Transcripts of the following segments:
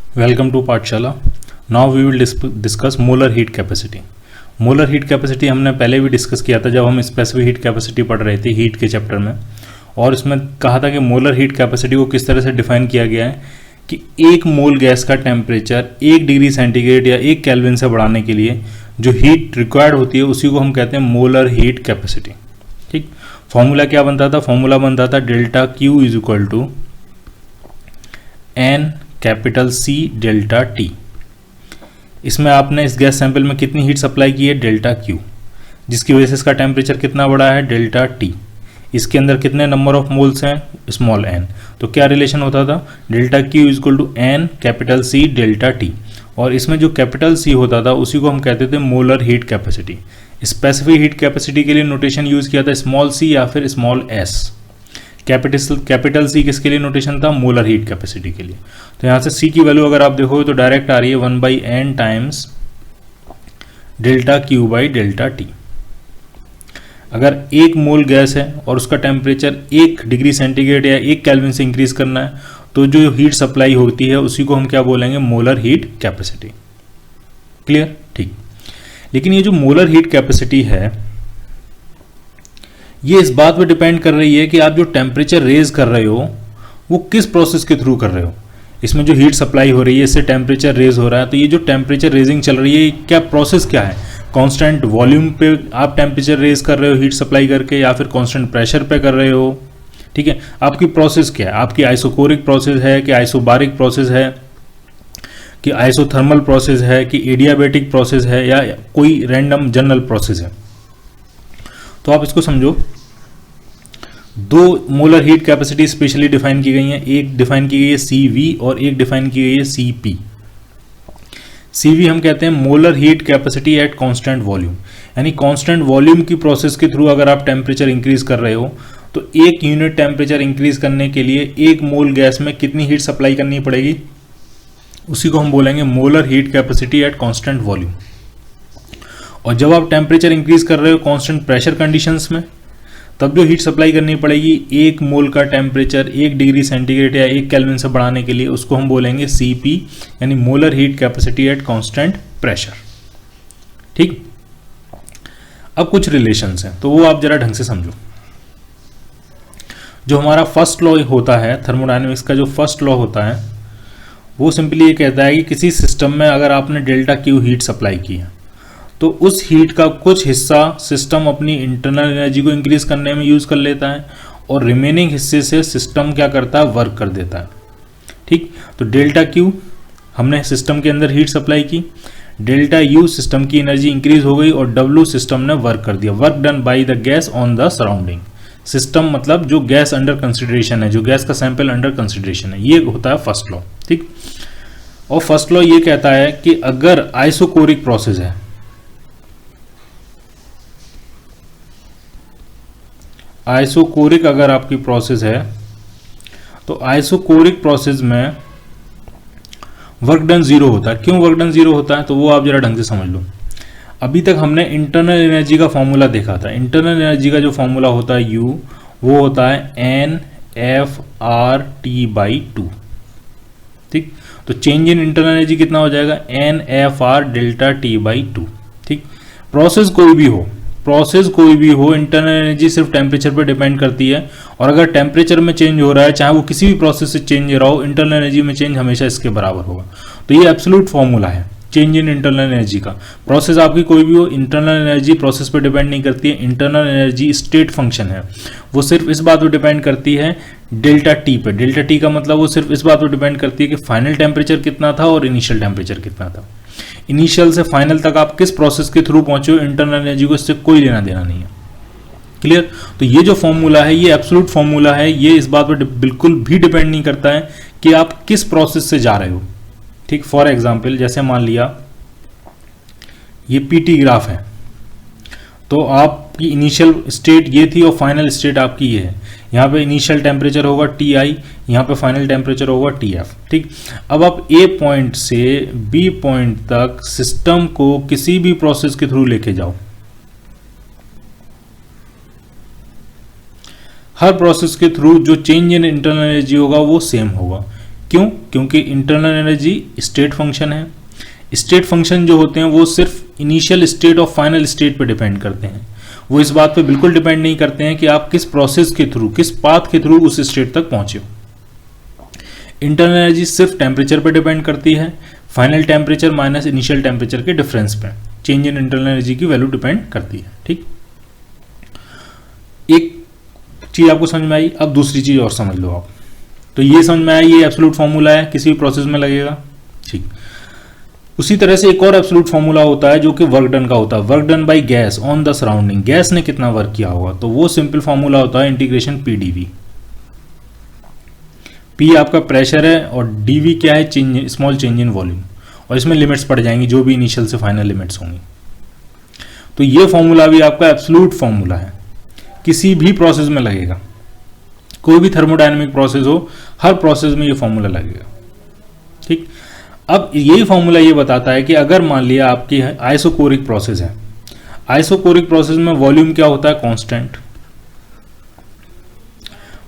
Welcome to पाठशाला। Now we will discuss molar heat capacity. Molar heat capacity हमने पहले भी डिस्कस किया था जब हम स्पेसिफिक हीट कैपेसिटी पढ़ रहे थे हीट के चैप्टर में, और इसमें कहा था कि मोलर हीट कैपेसिटी को किस तरह से डिफाइन किया गया है कि एक मोल गैस का टेम्परेचर 1 डिग्री सेंटीग्रेड या 1 केल्विन से बढ़ाने के लिए जो हीट रिक्वायर्ड होती है उसी को हम कहते हैं मोलर हीट कैपेसिटी। ठीक, फॉर्मूला क्या बनता था? फॉर्मूला बनता था delta Q is equal to N capital C delta T. इसमें आपने इस गैस सैंपल में कितनी हीट सप्लाई की है? डेल्टा क्यू, जिसकी वजह से इसका टेम्परेचर कितना बढ़ा है? Delta T. इसके अंदर कितने नंबर ऑफ मोल्स हैं? Small N. तो क्या रिलेशन होता था? Delta Q is equal to N capital C delta T, और इसमें जो कैपिटल सी होता था उसी को हम कहते थे molar heat capacity. Specific heat capacity के लिए नोटेशन यूज किया था स्मॉल सी या फिर स्मॉल एस। कैपिटल सी किसके लिए नोटेशन था? मोलर हीट कैपेसिटी के लिए। तो यहाँ से सी की वैल्यू अगर आप देखोगे तो डायरेक्ट आ रही है 1/n times delta Q by delta T. अगर 1 मोल गैस है और उसका टेम्परेचर 1 डिग्री सेंटीग्रेड या 1 केल्विन से इंक्रीज करना है तो जो हीट सप्लाई होती है उसी को हम क्या बोलेंगे? Molar heat capacity. क्लियर? ठीक। लेकिन ये जो मोलर हीट कैपेसिटी है ये इस बात पे डिपेंड कर रही है कि आप जो टेम्परेचर रेज कर रहे हो वो किस प्रोसेस के थ्रू कर रहे हो। इसमें जो हीट सप्लाई हो रही है इससे टेम्परेचर रेज हो रहा है, तो ये जो टेम्परेचर रेजिंग चल रही है क्या प्रोसेस क्या है? कांस्टेंट वॉल्यूम पे आप टेम्परेचर रेज कर रहे हो हीट सप्लाई करके, या फिर कांस्टेंट प्रेशर पे कर रहे हो? ठीक है, आपकी प्रोसेस क्या है? आपकी आइसोकोरिक प्रोसेस है कि आइसोबारिक प्रोसेस है कि आइसोथर्मल प्रोसेस है कि एडियाबेटिक प्रोसेस है या कोई रैंडम जनरल प्रोसेस है? तो आप इसको समझो, 2 molar heat capacity specially define की गई हैं। एक डिफाइन की गई है CV और एक डिफाइन की गई है CP। CV हम कहते हैं molar heat capacity at constant volume, यानी कांस्टेंट वॉल्यूम की प्रोसेस के थ्रू अगर आप टेम्परेचर इंक्रीज कर रहे हो तो 1 यूनिट टेम्परेचर इंक्रीज करने के लिए 1 मोल गैस में कितनी हीट सप्लाई करनी पड़ेगी, उसी को हम बोलेंगे molar heat capacity at constant volume. और जब आप टेम्परेचर इंक्रीज कर रहे हो कांस्टेंट प्रेशर कंडीशंस में, तब जो हीट सप्लाई करनी पड़ेगी 1 मोल का टेम्परेचर 1 डिग्री सेंटीग्रेड या 1 केल्विन से बढ़ाने के लिए, उसको हम बोलेंगे CP, यानी molar heat capacity at constant pressure. ठीक, अब कुछ रिलेशंस हैं तो वो आप जरा ढंग से समझो। जो हमारा फर्स्ट लॉ होता है थर्मोडायनेमिक्स का, जो फर्स्ट लॉ होता है वो सिंपली ये कहता है कि किसी सिस्टम में अगर आपने डेल्टा क्यू हीट सप्लाई की है तो उस हीट का कुछ हिस्सा सिस्टम अपनी इंटरनल एनर्जी को इंक्रीज करने में यूज कर लेता है और रिमेनिंग हिस्से से सिस्टम क्या करता है? वर्क कर देता है। ठीक, तो डेल्टा क्यू हमने सिस्टम के अंदर हीट सप्लाई की, डेल्टा यू सिस्टम की एनर्जी इंक्रीज हो गई और W सिस्टम ने वर्क कर दिया। Work done by the gas on the surrounding. System मतलब जो गैस अंडर कंसिडरेशन है, जो गैस का सैंपल अंडर कंसिडरेशन है, ये होता है फर्स्ट लॉ। ठीक, और फर्स्ट लॉ ये कहता है कि अगर आइसोकोरिक प्रोसेस है, आइसोकोरिक अगर आपकी प्रोसेस है तो आइसोकोरिक प्रोसेस में वर्क डन 0 होता है। क्यों वर्क डन 0 होता है? तो वो आप जरा ढंग से समझ लो। अभी तक हमने इंटरनल एनर्जी का फॉर्मूला देखा था। इंटरनल एनर्जी का जो फॉर्मूला होता है U, वो होता है NFRT/2। ठीक, तो चेंज इन इंटरनल एनर्जी कितना हो जाएगा? NFR delta T/2। ठीक, प्रोसेस कोई भी हो इंटरनल एनर्जी सिर्फ टेम्परेचर पर डिपेंड करती है, और अगर टेम्परेचर में चेंज हो रहा है चाहे वो किसी भी प्रोसेस से चेंज हो रहा हो, इंटरनल एनर्जी में चेंज हमेशा इसके बराबर होगा। तो ये एब्सोल्यूट फॉर्मूला है चेंज इन इंटरनल एनर्जी का। प्रोसेस आपकी कोई भी हो, इंटरनल एनर्जी प्रोसेस पर डिपेंड नहीं करती है। इंटरनल एनर्जी स्टेट फंक्शन है, वो सिर्फ इस बात पर डिपेंड करती है डेल्टा टी पे। डेल्टा टी का मतलब वो सिर्फ इस बात पर डिपेंड करती है कि फाइनल टेम्परेचर कितना था और इनिशियल टेम्परेचर कितना था। इनिशियल से फाइनल तक आप किस प्रोसेस के थ्रू पहुंचे हो, इंटरनल एनर्जी को इससे कोई लेना देना नहीं है। क्लियर? तो ये जो फॉर्मूला है ये एब्सोल्यूट फॉर्मूला है, ये इस बात पर बिल्कुल भी डिपेंड नहीं करता है कि आप किस प्रोसेस से जा रहे हो। ठीक, फॉर एग्जाम्पल जैसे मान लिया ये PT ग्राफ है, तो आपकी इनिशियल स्टेट ये थी और फाइनल स्टेट आपकी ये है। यहाँ पे इनिशियल टेम्परेचर होगा Ti, यहाँ पे फाइनल टेम्परेचर होगा Tf। ठीक, अब आप A पॉइंट से B पॉइंट तक सिस्टम को किसी भी प्रोसेस के थ्रू लेके जाओ, हर प्रोसेस के थ्रू जो चेंज इन इंटरनल एनर्जी होगा वो सेम होगा। क्यों? क्योंकि इंटरनल एनर्जी स्टेट फंक्शन है। स्टेट फंक्शन जो होते हैं वो सिर्फ इनिशियल स्टेट और फाइनल स्टेट पे डिपेंड करते हैं, वो इस बात पे बिल्कुल डिपेंड नहीं करते हैं कि आप किस प्रोसेस के थ्रू, किस पाथ के थ्रू उस स्टेट तक पहुंचे हो। इंटरनल एनर्जी सिर्फ टेम्परेचर पे डिपेंड करती है, final temperature minus initial temperature के डिफरेंस पे चेंज इन इंटरनल एनर्जी की वैल्यू डिपेंड करती है। ठीक, एक चीज आपको समझ में आई, अब दूसरी चीज और समझ लो आप। तो ये समझ में आया, ये एब्सोल्यूट फॉर्मूला है, किसी भी प्रोसेस में लगेगा। ठीक, उसी तरह से एक और एब्सोल्यूट फॉर्मूला होता है जो कि वर्क डन का होता है, work done by gas on the surrounding, gas ने कितना वर्क किया होगा, तो वो सिंपल फॉर्मूला होता है इंटीग्रेशन पी डीवी। पी आपका प्रेशर है और डीवी क्या है, change, small change in volume, और इसमें लिमिट्स पड़ जाएंगी जो भी इनिशियल से फाइनल लिमिट्स होंगी। तो ये फॉर्मूला भी आपका एब्सोल्यूट फॉर्मूला है, किसी भी प्रोसेस में लगेगा, कोई भी थर्मोडायनेमिक प्रोसेस हो, हर प्रोसेस में ये फॉर्मूला लगेगा। ठीक, अब यही फॉर्मूला ये बताता है कि अगर मान लिया आपकी आइसोकोरिक प्रोसेस है, आइसोकोरिक प्रोसेस में वॉल्यूम क्या होता है, कांस्टेंट।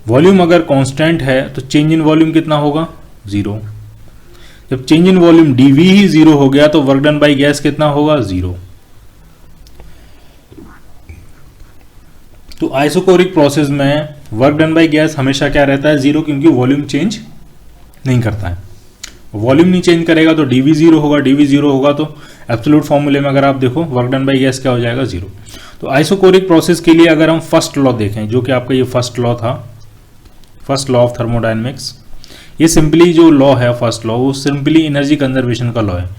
वॉल्यूम अगर कांस्टेंट है तो चेंज इन वॉल्यूम कितना होगा, जीरो। जब चेंज इन वॉल्यूम डीवी ही जीरो हो गया तो वर्क डन बाय गैस कितना होगा, जीरो। तो आइसोकोरिक प्रोसेस में वर्क डन बाय गैस हमेशा क्या रहता है, जीरो, क्योंकि वॉल्यूम चेंज नहीं करता है। वॉल्यूम नहीं चेंज करेगा तो डीवी जीरो होगा, डीवी जीरो होगा तो एब्सोल्यूट फॉर्मूले में अगर आप देखो वर्क डन बाय गैस क्या हो जाएगा, जीरो। तो आइसोकोरिक प्रोसेस के लिए अगर हम फर्स्ट लॉ देखें, जो कि आपका ये फर्स्ट लॉ था, फर्स्ट लॉ ऑफ थर्मोडायनेमिक्स, ये सिंपली जो लॉ है फर्स्ट लॉ, वो सिंपली एनर्जी कंजर्वेशन का लॉ है।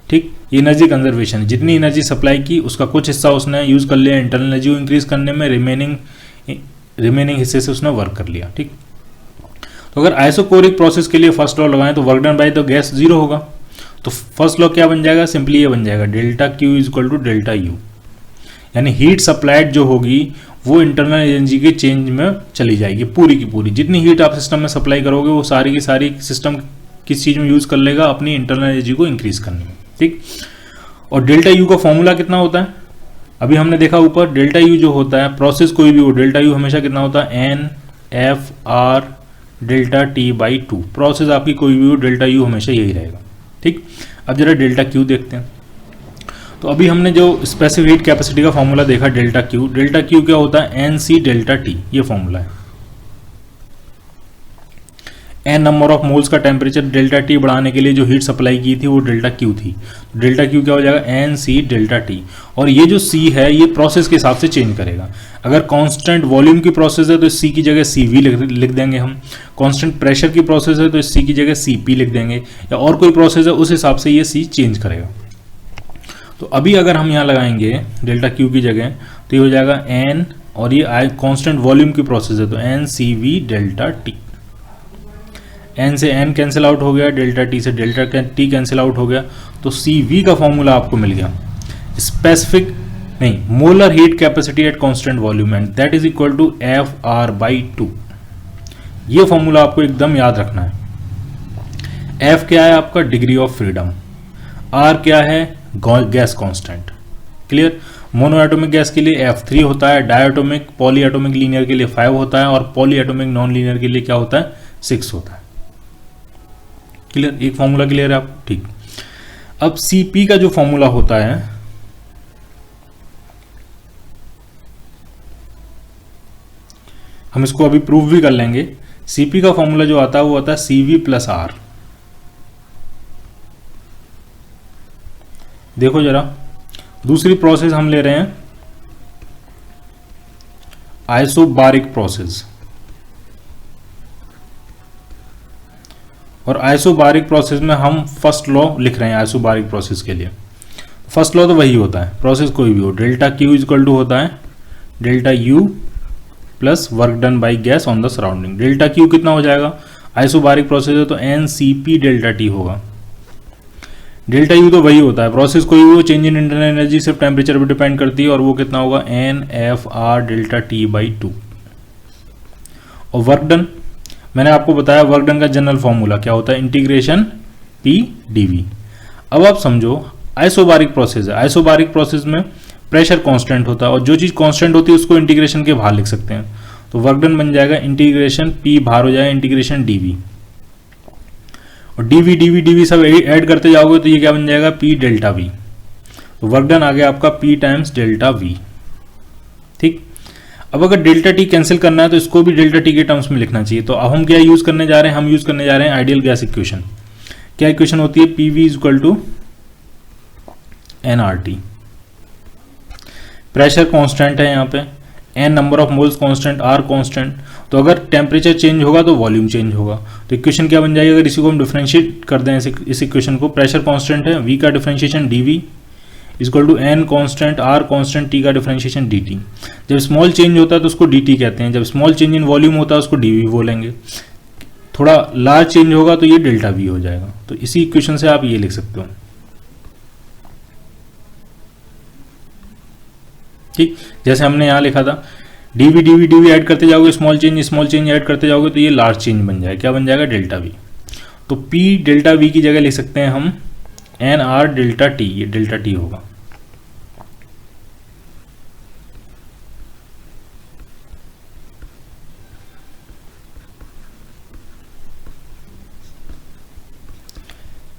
ठीक, ये एनर्जी कंजर्वेशन, जितनी एनर्जी सप्लाई की उसका कुछ हिस्सा उसने यूज कर लिया इंटरनल एनर्जी को इंक्रीज करने में, रिमेनिंग हिस्से से उसने वर्क कर लिया। ठीक, तो अगर आइसोकोरिक प्रोसेस के लिए फर्स्ट लॉ लगाएं तो वर्क डन बाय तो गैस जीरो होगा, तो फर्स्ट लॉ क्या बन जाएगा, सिंपली ये बन जाएगा delta Q is equal to delta U, यानी हीट सप्लाइड जो होगी वो इंटरनल एनर्जी के चेंज में चली जाएगी, पूरी की पूरी। जितनी हीट आप सिस्टम में सप्लाई करोगे वो सारी की सारी सिस्टम किस चीज में यूज कर लेगा, अपनी इंटरनल एनर्जी को इंक्रीज करने में। ठीक, और डेल्टा यू का फॉर्मूला कितना होता है, अभी हमने देखा ऊपर, डेल्टा यू जो होता है, प्रोसेस कोई भी हो, डेल्टा यू हमेशा कितना होता है, N F R delta T by two. Process आपकी कोई भी हो, डेल्टा यू हमेशा यही रहेगा। ठीक, अब जरा डेल्टा क्यू देखते हैं। तो अभी हमने जो स्पेसिफिक हीट कैपेसिटी का फॉर्मूला देखा, डेल्टा क्यू, डेल्टा क्यू क्या होता है, एन सी डेल्टा टी, ये फॉर्मूला है। एन नंबर ऑफ मोल्स का टेम्परेचर डेल्टा टी बढ़ाने के लिए जो हीट सप्लाई की थी वो डेल्टा क्यू थी। डेल्टा क्यू क्या हो जाएगा, एन सी डेल्टा टी, और ये जो सी है ये प्रोसेस के हिसाब से चेंज करेगा। अगर कांस्टेंट वॉल्यूम की प्रोसेस है तो सी की जगह सी वी लिख देंगे हम, कांस्टेंट प्रेशर की प्रोसेस है तो सी की जगह सी पी लिख देंगे, या और कोई प्रोसेस है उस हिसाब से ये सी चेंज करेगा। तो अभी अगर हम यहाँ लगाएंगे डेल्टा क्यू की जगह तो ये हो जाएगा एन, और ये कांस्टेंट वॉल्यूम की प्रोसेस है तो N C V delta T, N से एन कैंसिल आउट हो गया, डेल्टा टी से डेल्टा टी कैंसिल आउट हो गया, तो सी वी का फॉर्मूला आपको मिल गया, स्पेसिफिक नहीं, molar heat capacity at constant volume, and that is equal to F R by two. ये फॉर्मूला आपको एकदम याद रखना है। एफ क्या है आपका, डिग्री ऑफ फ्रीडम, आर क्या है, gas constant. Clear, mono atomic gas के लिए F3 होता है, डायटोमिक पॉली एटॉमिक लीनियर के लिए 5 होता है, और पॉली एटॉमिक नॉन लीनियर के लिए क्या होता है, 6 होता है। क्लियर, एक फॉर्मूला क्लियर है आप। ठीक, अब Cp का जो फॉर्मूला होता है, हम इसको अभी प्रूव भी कर लेंगे। Cp का फॉर्मूला जो आता है वो आता है Cv प्लस आर। देखो जरा, दूसरी प्रोसेस हम ले रहे हैं आइसोबारिक प्रोसेस, और आइसोबारिक प्रोसेस में हम फर्स्ट लॉ लिख रहे हैं आइसोबारिक प्रोसेस के लिए। फर्स्ट लॉ तो वही होता है, प्रोसेस कोई भी हो, delta Q is equal to होता है delta U plus work done by gas on the surrounding. Delta Q कितना हो जाएगा, आइसोबारिक प्रोसेस है तो N C P delta T होगा। डेल्टा यू तो वही होता है, प्रोसेस कोई भी हो, चेंज इन इंटरनल एनर्जी सिर्फ टेम्परेचर पर डिपेंड करती है, और वो कितना होगा, N F R delta T by two. और वर्क डन, मैंने आपको बताया वर्क डन का जनरल फॉर्मूला क्या होता है, इंटीग्रेशन पी डीवी। अब आप समझो आइसोबारिक प्रोसेस है, आइसोबारिक प्रोसेस में प्रेशर कांस्टेंट होता है, और जो चीज़ कांस्टेंट होती है उसको इंटीग्रेशन के बाहर लिख सकते हैं। तो वर्क डन बन जाएगा इंटीग्रेशन पी बाहर हो जाएगा इंटीग्रेशन डीवी। और डी वी सब ऐड करते जाओगे तो ये क्या बन जाएगा, पी डेल्टा वी। तो वर्क डन आ गया आपका पी टाइम्स डेल्टा वी। ठीक, अब अगर डेल्टा टी कैंसिल करना है तो इसको भी डेल्टा टी के टर्म्स में लिखना चाहिए। तो अब हम क्या यूज करने जा रहे हैं, हम यूज करने जा रहे हैं आइडियल गैस इक्वेशन। क्या इक्वेशन होती है, P V is equal to N R T. Pressure constant है यहाँ पे, N number of moles constant, R constant. तो अगर टेम्परेचर चेंज होगा तो वॉल्यूम चेंज होगा। तो इक्वेशन क्या बन जाएगी, अगर इसी को हम डिफरेंशिएट कर दें इस इक्वेशन को, प्रेशर कांस्टेंट है, वी का differentiation D V equal to N constant, R constant, T का डिफरेंशिएशन डी टी। जब स्मॉल चेंज होता है तो उसको डी टी कहते हैं, जब स्मॉल चेंज इन वॉल्यूम होता है उसको डी वी बोलेंगे, थोड़ा लार्ज चेंज होगा तो ये डेल्टा वी हो जाएगा। तो इसी इक्वेशन से आप ये लिख सकते हो। ठीक, जैसे हमने यहां लिखा था डी वी ऐड करते जाओगे, स्मॉल चेंज ऐड करते जाओगे तो ये लार्ज चेंज बन जाएगा, क्या बन जाएगा, डेल्टा वी। तो पी डेल्टा वी की जगह लिख सकते हैं हम एन आर डेल्टा टी, ये डेल्टा टी होगा।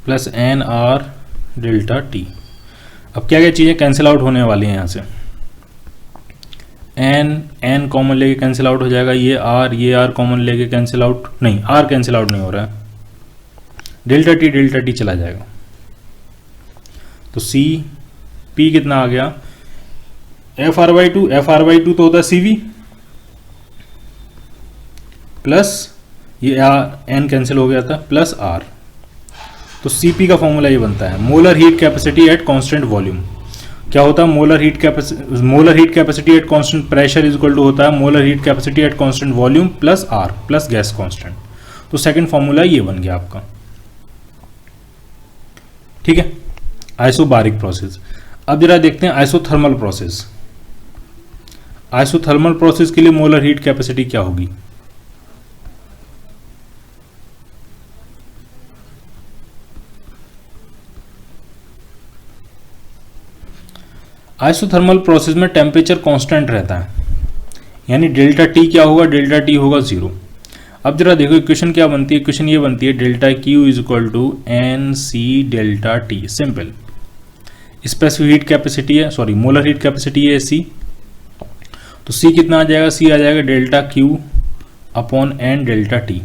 Plus N R delta T. अब क्या क्या चीजें कैंसिल आउट होने वाली हैं यहां से, एन कॉमन लेके कैंसिल आउट हो जाएगा, ये आर कॉमन लेके कैंसिल आउट, नहीं आर कैंसिल आउट नहीं हो रहा है, डेल्टा टी चला जाएगा। तो सी पी कितना आ गया, एफ आर बाई टू तो होता है सी वी प्लस ये एन कैंसिल हो गया था प्लस आर। तो सी पी का फॉर्मूला ये बनता है molar heat capacity at constant volume. क्या होता है, molar heat capacity at constant pressure is equal to होता है molar heat capacity at constant volume plus R plus gas constant. तो सेकंड फॉर्मूला ये बन गया आपका। ठीक है, आइसोबारिक प्रोसेस। अब जरा देखते हैं आइसोथर्मल प्रोसेस। आइसोथर्मल प्रोसेस के लिए मोलर हीट कैपेसिटी क्या होगी, आइसोथर्मल प्रोसेस में टेम्परेचर कांस्टेंट रहता है, यानी डेल्टा टी क्या होगा, डेल्टा टी होगा 0। अब जरा देखो इक्वेशन क्या बनती है, इक्वेशन ये बनती है delta Q is equal to N C delta T. Simple, specific heat capacity है, सॉरी मोलर हीट कैपेसिटी है सी, तो सी कितना आ जाएगा, सी आ जाएगा delta Q upon N delta T.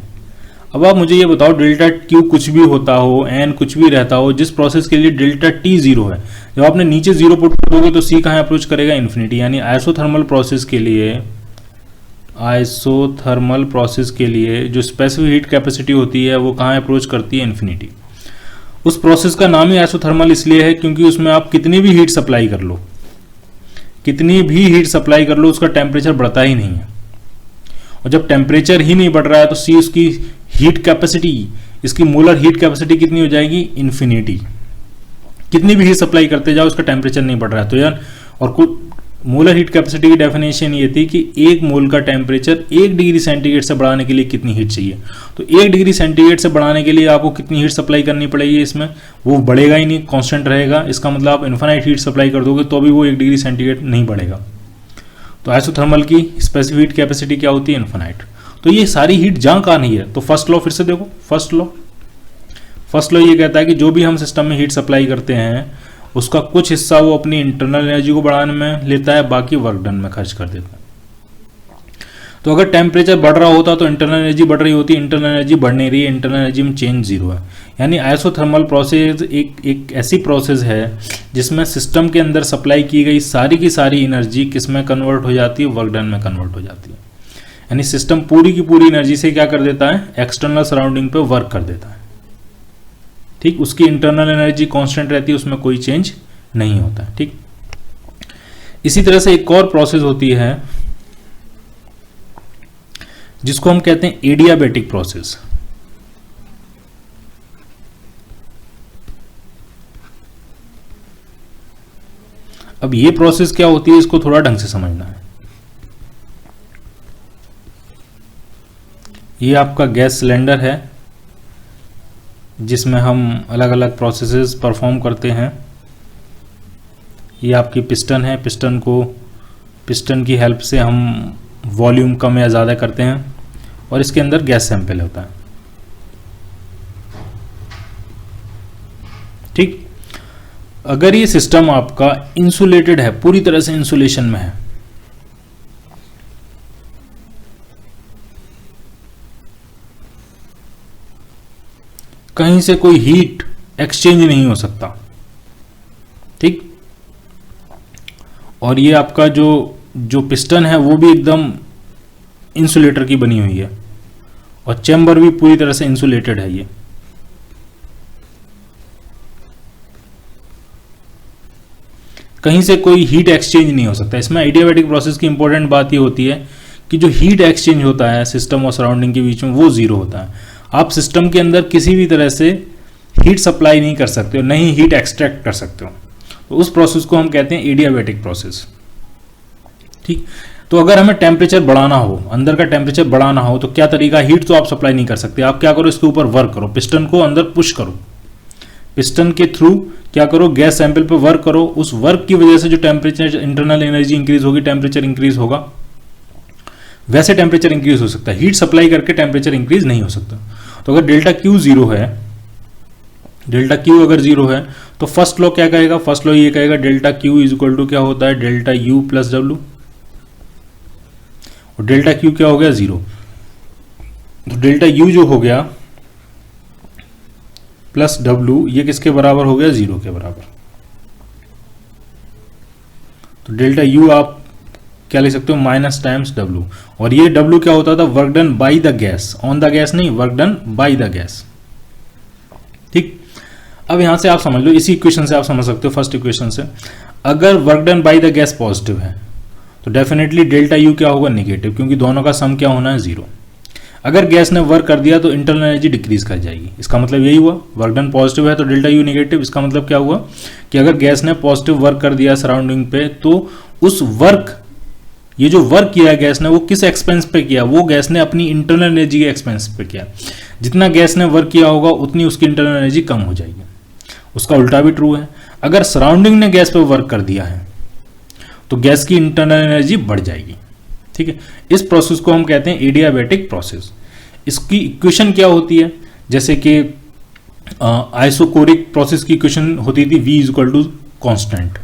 अब आप मुझे ये बताओ, डेल्टा क्यू कुछ भी होता हो, एन कुछ भी रहता हो, जिस प्रोसेस के लिए डेल्टा टी 0 है, जब आपने नीचे 0 पुट करोगे तो सी कहाँ अप्रोच करेगा, इन्फिनिटी। यानी आइसोथर्मल प्रोसेस के लिए जो स्पेसिफिक हीट कैपेसिटी होती है वो कहाँ अप्रोच करती है, इन्फिनिटी। उस प्रोसेस का नाम ही आइसोथर्मल इसलिए है क्योंकि उसमें आप कितनी भी हीट सप्लाई कर लो, उसका टेम्परेचर बढ़ता ही नहीं है। और जब टेम्परेचर ही नहीं बढ़ रहा है तो सी उसकी हीट कैपेसिटी, इसकी मोलर हीट कैपेसिटी कितनी हो जाएगी, इन्फिनिटी। कितनी भी हीट सप्लाई करते जाओ उसका टेम्परेचर नहीं बढ़ रहा है। तो यार, और मोलर हीट कैपेसिटी की डेफिनेशन ये थी कि 1 मोल का टेम्परेचर 1 डिग्री सेंटीग्रेड से बढ़ाने के लिए कितनी हीट चाहिए। तो 1 डिग्री सेंटीग्रेड से बढ़ाने के लिए आपको कितनी हीट सप्लाई करनी पड़ेगी, इसमें वो बढ़ेगा ही नहीं, कांस्टेंट रहेगा। इसका मतलब आप इन्फिनाइट हीट सप्लाई कर दोगे तो भी वो 1 डिग्री सेंटीग्रेड नहीं बढ़ेगा। तो आइसोथर्मल की स्पेसिफिक हीट कैपेसिटी क्या होती है, इन्फिनाइट। तो ये सारी हीट जहाँ कहाँ नहीं है, तो फर्स्ट लॉ फिर से देखो, फर्स्ट लॉ ये कहता है कि जो भी हम सिस्टम में हीट सप्लाई करते हैं उसका कुछ हिस्सा वो अपनी इंटरनल एनर्जी को बढ़ाने में लेता है, बाकी वर्क डन में खर्च कर देता है। तो अगर टेम्परेचर बढ़ रहा होता तो इंटरनल एनर्जी बढ़ रही होती, इंटरनल एनर्जी बढ़ नहीं रही है, इंटरनल एनर्जी में चेंज 0 है। यानी आइसोथर्मल प्रोसेस एक ऐसी प्रोसेस है जिसमें सिस्टम के अंदर सप्लाई की गई सारी की सारी एनर्जी किस में कन्वर्ट हो जाती है, वर्क डन में कन्वर्ट हो जाती है। यानी सिस्टम पूरी की पूरी एनर्जी से क्या कर देता है, एक्सटर्नल सराउंडिंग पे वर्क कर देता है। ठीक, उसकी इंटरनल एनर्जी कांस्टेंट रहती है, उसमें कोई चेंज नहीं होता है। ठीक, इसी तरह से एक और प्रोसेस होती है जिसको हम कहते हैं एडियाबैटिक प्रोसेस। अब ये प्रोसेस क्या होती है, इसको थोड़ा ढंग से समझना है। ये आपका गैस सिलेंडर है जिसमें हम अलग अलग प्रोसेसेस परफॉर्म करते हैं। ये आपकी पिस्टन है, पिस्टन की हेल्प से हम वॉल्यूम कम या ज़्यादा करते हैं और इसके अंदर गैस सैंपल होता है। ठीक। अगर ये सिस्टम आपका इंसुलेटेड है, पूरी तरह से इंसुलेशन में है, कहीं से कोई हीट एक्सचेंज नहीं हो सकता, ठीक। और ये आपका जो पिस्टन है वो भी एकदम इंसुलेटर की बनी हुई है, और चैम्बर भी पूरी तरह से इंसुलेटेड है। ये कहीं से कोई हीट एक्सचेंज नहीं हो सकता। इसमें एडियाबैटिक प्रोसेस की इंपॉर्टेंट बात ये होती है कि जो हीट एक्सचेंज होता है सिस्टम और सराउंडिंग के बीच में, वो जीरो होता है। आप सिस्टम के अंदर किसी भी तरह से हीट सप्लाई नहीं कर सकते हो, नहीं हीट एक्सट्रैक्ट कर सकते हो, तो उस प्रोसेस को हम कहते हैं एडियाबैटिक प्रोसेस, ठीक। तो अगर हमें टेम्परेचर बढ़ाना हो, अंदर का टेम्परेचर बढ़ाना हो, तो क्या तरीका, हीट तो आप सप्लाई नहीं कर सकते, आप क्या करो, इसके ऊपर वर्क करो, पिस्टन को अंदर पुश करो, पिस्टन के थ्रू क्या करो, गैस सैंपल पे वर्क करो। उस वर्क की वजह से जो टेम्परेचर, इंटरनल एनर्जी इंक्रीज होगी, टेम्परेचर इंक्रीज होगा, वैसे टेम्परेचर इंक्रीज हो सकता है। हीट सप्लाई करके टेम्परेचर इंक्रीज नहीं हो सकता। तो अगर डेल्टा क्यू जीरो है, डेल्टा क्यू अगर जीरो है, तो फर्स्ट लॉ क्या कहेगा, फर्स्ट लॉ ये कहेगा delta Q is equal to क्या होता है, डेल्टा यू प्लस डब्ल्यू, और डेल्टा क्यू क्या हो गया, जीरो। तो डेल्टा यू जो हो गया प्लस डब्ल्यू, ये किसके बराबर हो गया, जीरो के बराबर। तो डेल्टा यू आप क्या लिख सकते हो, माइनस टाइम्स डब्ल्यू, और ये डब्ल्यू क्या होता था, work done by the gas, on the gas नहीं, work done by the gas, ठीक। अब यहां से आप समझ लो, इसी इक्वेशन से आप समझ सकते हो, फर्स्ट इक्वेशन से, अगर work done by the gas positive है तो डेफिनेटली डेल्टा यू क्या होगा, नेगेटिव, क्योंकि दोनों का सम क्या होना है, जीरो। अगर गैस ने वर्क कर दिया तो इंटरनल एनर्जी डिक्रीज कर जाएगी। इसका मतलब यही हुआ, वर्क डन पॉजिटिव है तो डेल्टा यू नेगेटिव। इसका मतलब क्या हुआ कि अगर गैस ने पॉजिटिव वर्क कर दिया सराउंडिंग पे, तो उस वर्क, ये जो वर्क किया है गैस ने, वो किस एक्सपेंस पे किया, वो गैस ने अपनी इंटरनल एनर्जी के एक्सपेंस पे किया। जितना गैस ने वर्क किया होगा उतनी उसकी इंटरनल एनर्जी कम हो जाएगी। उसका उल्टा भी ट्रू है, अगर सराउंडिंग ने गैस पे वर्क कर दिया है तो गैस की इंटरनल एनर्जी बढ़ जाएगी, ठीक है। इस प्रोसेस को हम कहते हैं एडियाबैटिक प्रोसेस। इसकी इक्वेशन क्या होती है, जैसे कि आइसोकोरिक प्रोसेस की इक्वेशन होती थी V is equal to constant,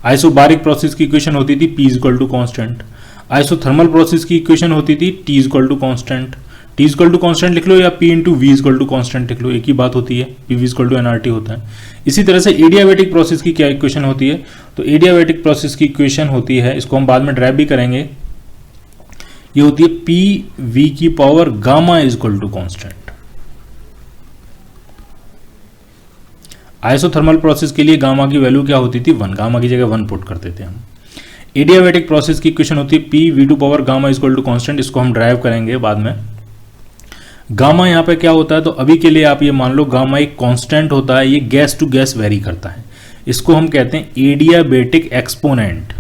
isobaric process की इक्वेशन होती थी P is equal to constant, isothermal process की इक्वेशन होती थी T is equal to constant. T is equal to constant लिख लो या P into V is equal to constant लिख लो, एक ही बात होती है, PV is equal to nRT होता है। इसी तरह से एडियाबैटिक प्रोसेस की क्या इक्वेशन होती है, तो एडियाबैटिक प्रोसेस की इक्वेशन होती है, इसको हम बाद में ड्राइव भी करेंगे, ये होती है PV की power gamma is equal to constant. Isothermal process के लिए गामा की वैल्यू क्या होती थी, 1, गामा की जगह 1 पुट करते थे हम। एडियाबैटिक प्रोसेस की इक्वेशन होती है PV to power gamma is equal to constant, इसको हम ड्राइव करेंगे बाद में। गामा यहाँ पे क्या होता है, तो अभी के लिए आप ये मान लो गामा एक कांस्टेंट होता है, ये गैस टू गैस वेरी करता है, इसको हम कहते हैं एडियाबैटिक एक्सपोनेंट,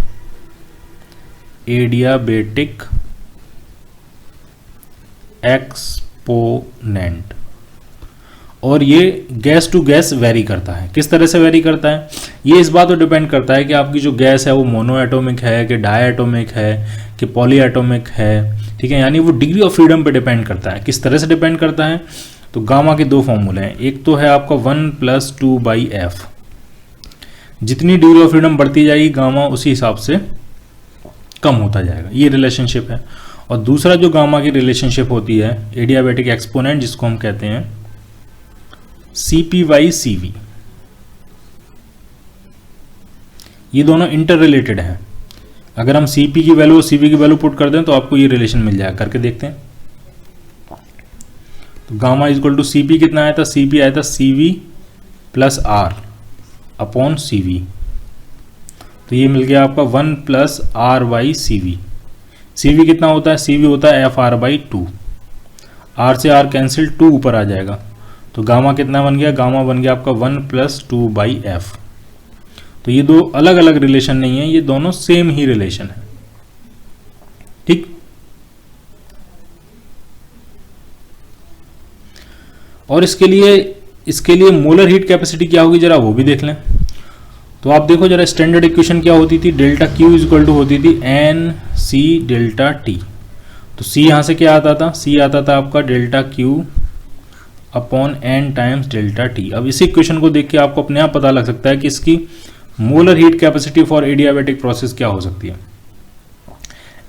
एडियाबैटिक एक्सपोनेंट। और ये गैस टू गैस वेरी करता है। किस तरह से वेरी करता है, ये इस बात पर डिपेंड करता है कि आपकी जो गैस है वो मोनो एटोमिक है कि डाई एटोमिक है कि पॉली एटोमिक है, ठीक है। यानी वो डिग्री ऑफ फ्रीडम पे डिपेंड करता है। किस तरह से डिपेंड करता है, तो गामा के दो फॉर्मूले हैं, एक तो है आपका 1+2/f, जितनी डिग्री ऑफ फ्रीडम बढ़ती जाएगी गामा उसी हिसाब से कम होता जाएगा, ये रिलेशनशिप है। और दूसरा जो गामा की रिलेशनशिप होती है एडियाबैटिक एक्सपोनेंट, जिसको हम कहते हैं CP/CV, ये दोनों इंटर रिलेटेड हैं। अगर हम CP की वैल्यू और CV की वैल्यू पुट कर दें तो आपको ये रिलेशन मिल जाएगा, करके देखते हैं। तो gamma is equal to CP कितना आया था, CP आया था CV+R/CV, तो ये मिल गया आपका 1+R/CV। CV कितना होता है, CV होता है FR/2, R से R कैंसिल, 2 ऊपर आ जाएगा, तो गामा कितना बन गया, गामा बन गया आपका 1+2/f। तो ये दो अलग अलग रिलेशन नहीं है, ये दोनों सेम ही रिलेशन है, ठीक। और इसके लिए मोलर हीट कैपेसिटी क्या होगी जरा वो भी देख लें। तो आप देखो जरा, स्टैंडर्ड इक्वेशन क्या होती थी, delta Q is equal to होती थी NC डेल्टा T। तो C यहां से क्या आता था, C आता था आपका delta Q upon N times delta T. अब इसी इक्वेशन को देख के आपको अपने आप पता लग सकता है कि इसकी molar heat capacity for adiabatic process क्या हो सकती है।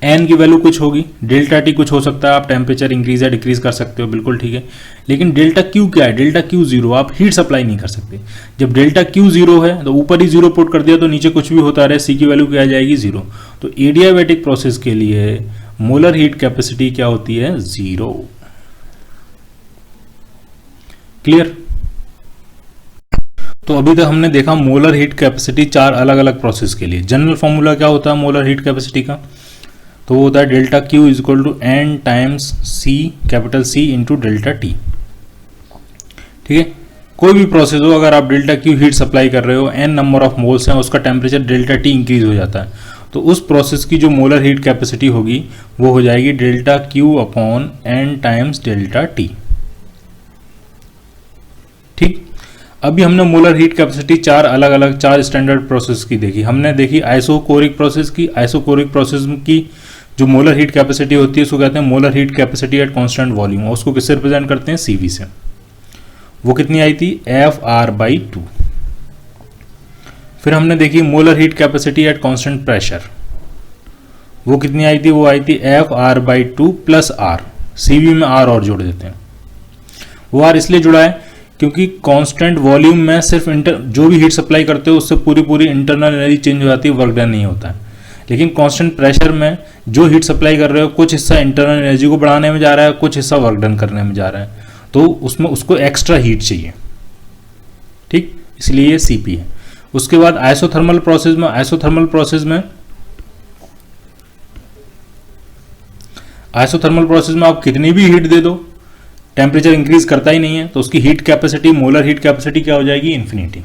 एन की वैल्यू कुछ होगी, डेल्टा टी कुछ हो सकता है, आप टेम्परेचर इंक्रीज या डिक्रीज कर सकते हो, बिल्कुल ठीक है। लेकिन डेल्टा क्यू क्या है? डेल्टा क्यू जीरो, आप हीट सप्लाई नहीं कर सकते। जब डेल्टा क्यू जीरो है तो ऊपर ही जीरो पुट कर दिया तो नीचे कुछ भी होता रहे, सी की वैल्यू क्या आ जाएगी? जीरो। तो एडियाबैटिक प्रोसेस के लिए मोलर हीट कैपेसिटी क्या होती है? जीरो। क्लियर? तो अभी तक हमने देखा मोलर हीट कैपेसिटी चार अलग अलग प्रोसेस के लिए। जनरल फॉर्मूला क्या होता है मोलर हीट कैपेसिटी का? तो वो होता है delta Q is equal to N times C, capital C into delta T. ठीक है, कोई भी प्रोसेस हो, अगर आप डेल्टा क्यू हीट सप्लाई कर रहे हो, एन नंबर ऑफ मोल्स हैं, उसका टेम्परेचर डेल्टा टी इंक्रीज हो जाता है, तो उस प्रोसेस की जो मोलर हीट कैपेसिटी होगी वो हो जाएगी delta Q upon N times delta T. ठीक, अभी हमने मोलर हीट कैपेसिटी चार अलग अलग चार स्टैंडर्ड प्रोसेस की देखी। हमने देखी आइसोकोरिक प्रोसेस की। आइसोकोरिक प्रोसेस की जो मोलर हीट कैपेसिटी होती है उसको कहते हैं molar heat capacity at constant volume, और उसको किससे रिप्रेजेंट करते हैं? सीवी से। वो कितनी आई थी? F R by two. फिर हमने देखी molar heat capacity at constant pressure, वो कितनी आई थी? वो आई थी F R by two plus R. CV में आर और जोड़ देते हैं। वो आर इसलिए जुड़ा है क्योंकि कांस्टेंट वॉल्यूम में सिर्फ जो भी हीट सप्लाई करते हो उससे पूरी इंटरनल एनर्जी चेंज हो जाती है, वर्क डन नहीं होता है। लेकिन कांस्टेंट प्रेशर में जो हीट सप्लाई कर रहे हो कुछ हिस्सा इंटरनल एनर्जी को बढ़ाने में जा रहा है, कुछ हिस्सा वर्क डन करने में जा रहा है, तो उसमें उसको एक्स्ट्रा हीट चाहिए। ठीक, इसलिए ये सीपी है। उसके बाद आइसोथर्मल प्रोसेस में, आइसोथर्मल प्रोसेस में आप कितनी भी हीट दे दो, टेम्परेचर इंक्रीज करता ही नहीं है, तो उसकी heat capacity, molar heat capacity क्या हो जाएगी? इन्फिनिटी।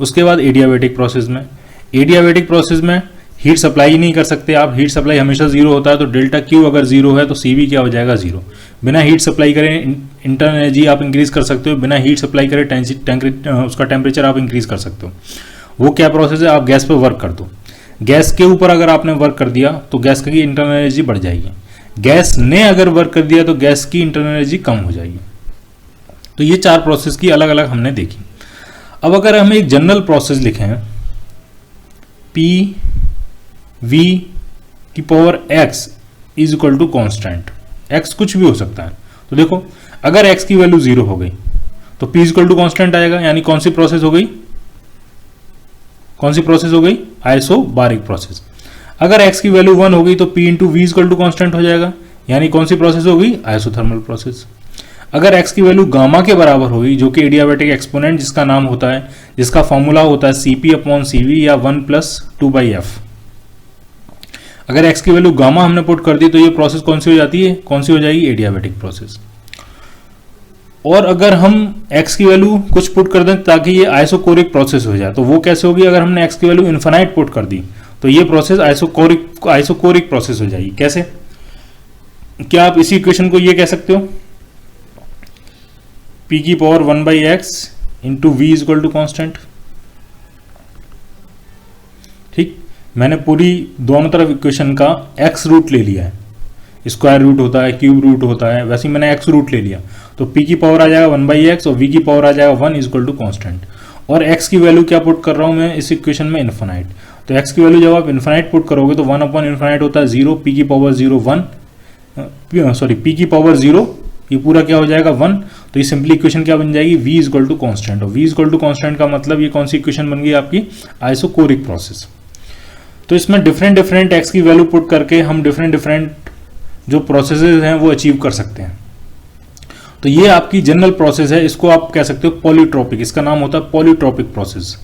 उसके बाद एडियाबैटिक प्रोसेस में, एडियाबैटिक प्रोसेस में हीट सप्लाई ही नहीं कर सकते आप, हीट सप्लाई हमेशा जीरो होता है, तो डेल्टा क्यू अगर जीरो है तो सीवी क्या हो जाएगा? जीरो। बिना हीट सप्लाई करे इंटरनल एनर्जी आप इंक्रीज कर सकते हो, बिना हीट सप्लाई करे उसका टेम्परेचर आप इंक्रीज कर सकते हो। वो क्या प्रोसेस है? आप गैस पे वर्क कर दो, गैस के ऊपर अगर आपने वर्क कर दिया तो गैस की इंटरनल एनर्जी बढ़ जाएगी, गैस ने अगर वर्क कर दिया तो गैस की इंटरनल एनर्जी कम हो जाएगी। तो ये चार प्रोसेस की अलग अलग हमने देखी। अब अगर हम एक जनरल प्रोसेस लिखें, पी वी की power X is equal to constant, X कुछ भी हो सकता है, तो देखो अगर एक्स की वैल्यू जीरो हो गई तो P is equal to constant आएगा। यानी कौन सी प्रोसेस हो गई? कौन सी प्रोसेस हो गई? Isobaric process. अगर x की वैल्यू 1 हो गई तो p into V equal to constant हो जाएगा, यानी कौन सी प्रोसेस हो गई? Isothermal process. अगर x की वैल्यू गामा के बराबर होगी, जो कि एडियाबैटिक एक्सपोनेंट जिसका नाम होता है, जिसका फॉर्मूला होता है Cp अपॉन Cv या 1 प्लस 2/f, अगर x की वैल्यू गामा हमने पुट कर दी तो ये प्रोसेस कौन सी हो जाती है? कौन सी हो जाएगी? Adiabatic process. और अगर हम x की वैल्यू कुछ पुट कर दें ताकि ये आइसोकोरिक प्रोसेस हो जाए, तो वो कैसे होगी? अगर हमने x की वैल्यू इन्फिनाइट पुट कर दी तो ये प्रोसेस आइसोकोरिक प्रोसेस हो जाएगी। कैसे? क्या आप इसी इक्वेशन को ये कह सकते हो? p की power 1/x into V is equal to constant. ठीक, मैंने पूरी दोनों तरफ इक्वेशन का x रूट ले लिया है, स्क्वायर रूट होता है, क्यूब रूट होता है, वैसे ही मैंने x रूट ले लिया, तो p की पावर आ जाएगा 1/x और v की पावर आ जाएगा 1 इज इक्वल टू कॉन्स्टेंट। और x की वैल्यू क्या पुट कर रहा हूं मैं इस इक्वेशन में? इन्फिनाइट। तो x की वैल्यू जब आप इन्फिनाइट पुट करोगे तो 1 अपॉन इन्फिनाइट होता है 0, p की पावर 0 1, सॉरी p की पावर 0, ये पूरा क्या हो जाएगा? 1। तो ये सिंपली इक्वेशन क्या बन जाएगी? v is equal to constant. और v is equal to constant का मतलब ये कौन सी इक्वेशन बन गई आपकी? Isochoric process. तो इसमें डिफरेंट x की वैल्यू पुट करके हम डिफरेंट जो प्रोसेसेस हैं वो अचीव कर सकते हैं। तो ये आपकी जनरल प्रोसेस है, इसको आप कह सकते हो पॉलीट्रॉपिक, इसका नाम होता है पॉलीट्रॉपिक प्रोसेस।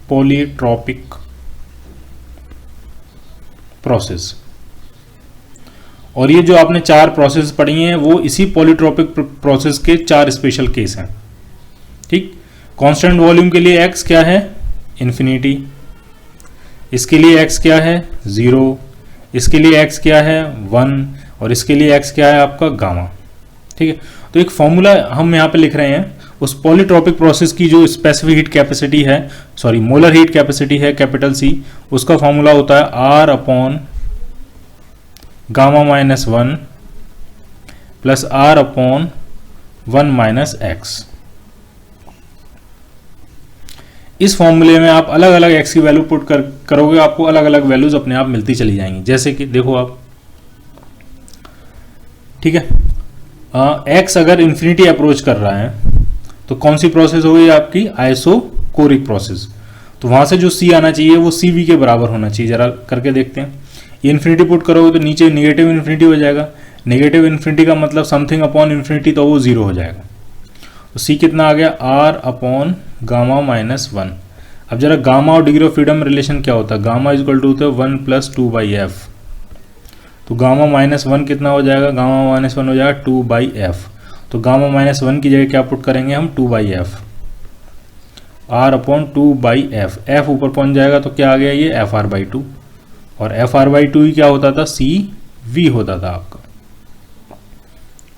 Polytropic process. और ये जो आपने चार प्रोसेस पढ़ी हैं वो इसी पॉलीट्रॉपिक प्रोसेस के चार स्पेशल केस हैं। ठीक, कांस्टेंट वॉल्यूम के लिए x क्या है? इन्फिनिटी। इसके लिए x क्या है? 0। इसके लिए x क्या है? 1। और इसके लिए x क्या है आपका? गामा। ठीक है, तो एक फॉर्मूला हम यहाँ पे लिख रहे हैं, उस पॉलीट्रॉपिक प्रोसेस की जो स्पेसिफिक हीट कैपेसिटी है, सॉरी मोलर हीट कैपेसिटी है कैपिटल C, उसका फॉर्मूला होता है R upon gamma -1 plus R upon 1 minus X. इस फॉर्मूले में आप अलग अलग एक्स की वैल्यू पुट करोगे, आपको अलग अलग वैल्यूज अपने आप मिलती चली जाएंगी। जैसे कि देखो आप, ठीक है, एक्स अगर इन्फिनिटी अप्रोच कर रहा है तो कौन सी प्रोसेस होगी आपकी, आइसोकोरिक प्रोसेस। तो वहां से जो सी आना चाहिए वो सी वी के बराबर होना चाहिए। जरा करके देखते हैं। ये इन्फिनिटी पुट करोगे तो नीचे निगेटिव इन्फिनिटी हो जाएगा। नेगेटिव इन्फिनिटी का मतलब समथिंग अपॉन इन्फिनिटी, तो वो जीरो हो जाएगा। तो सी कितना आ गया, आर अपॉन गामा माइनस 1। अब जरा गामा और डिग्री ऑफ फ्रीडम रिलेशन क्या होता है, गामा इज इक्वल टू होता है 1 प्लस 2 बाई एफ। तो गामा माइनस 1 कितना हो जाएगा, गामा माइनस 1 हो जाएगा 2 बाई एफ। तो गामा माइनस 1 की जगह क्या पुट करेंगे हम, 2 by F, R upon 2 by F. F ऊपर पहुंच जाएगा तो क्या आ गया, ये एफ आर बाई 2। और एफ आर बाई 2 ही क्या होता था, सी वी होता था आपका।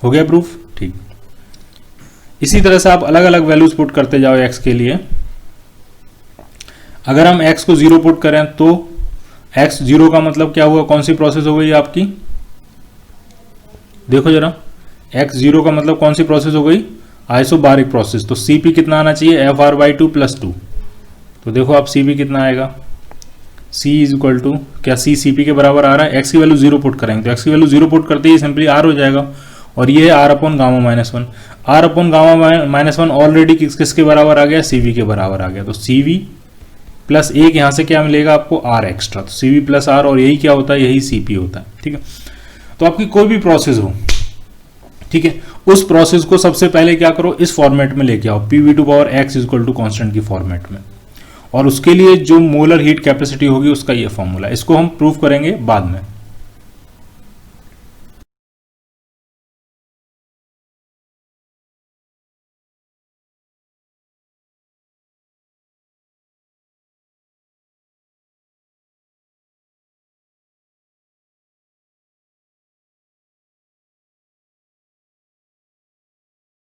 हो गया प्रूफ, ठीक। इसी तरह से आप अलग अलग वैल्यूज पुट करते जाओ एक्स के लिए। अगर हम x को 0 पुट करें तो x 0 का मतलब क्या हुआ, कौन सी प्रोसेस हो गई आपकी, देखो जरा, x 0 का मतलब कौन सी प्रोसेस हो गई, आइसोबारिक प्रोसेस। तो Cp कितना आना चाहिए, एफ आर बाई 2 प्लस 2। तो देखो आप Cp कितना आएगा, C इज इक्वल टू क्या, C Cp के बराबर आ रहा है। x की वैल्यू 0 पुट करेंगे तो x की वैल्यू 0 पुट करते ही सिंपली r हो जाएगा। और ये r upon gamma minus 1, r upon gamma minus 1 already किसके बराबर आ गया, Cv के बराबर आ गया। तो Cv प्लस एक यहाँ से क्या मिलेगा आपको, आर एक्स्ट्रा। तो Cv प्लस आर, और यही क्या होता है, यही Cp होता है, ठीक है। तो आपकी कोई भी प्रोसेस हो, ठीक है, उस प्रोसेस को सबसे पहले क्या करो, इस फॉर्मेट में लेके आओ, P V to power X equal to constant की फॉर्मेट में। और उसके लिए जो मोलर हीट कैपेसिटी होगी उसका ये फॉर्मूला, इसको हम प्रूव करेंगे बाद में।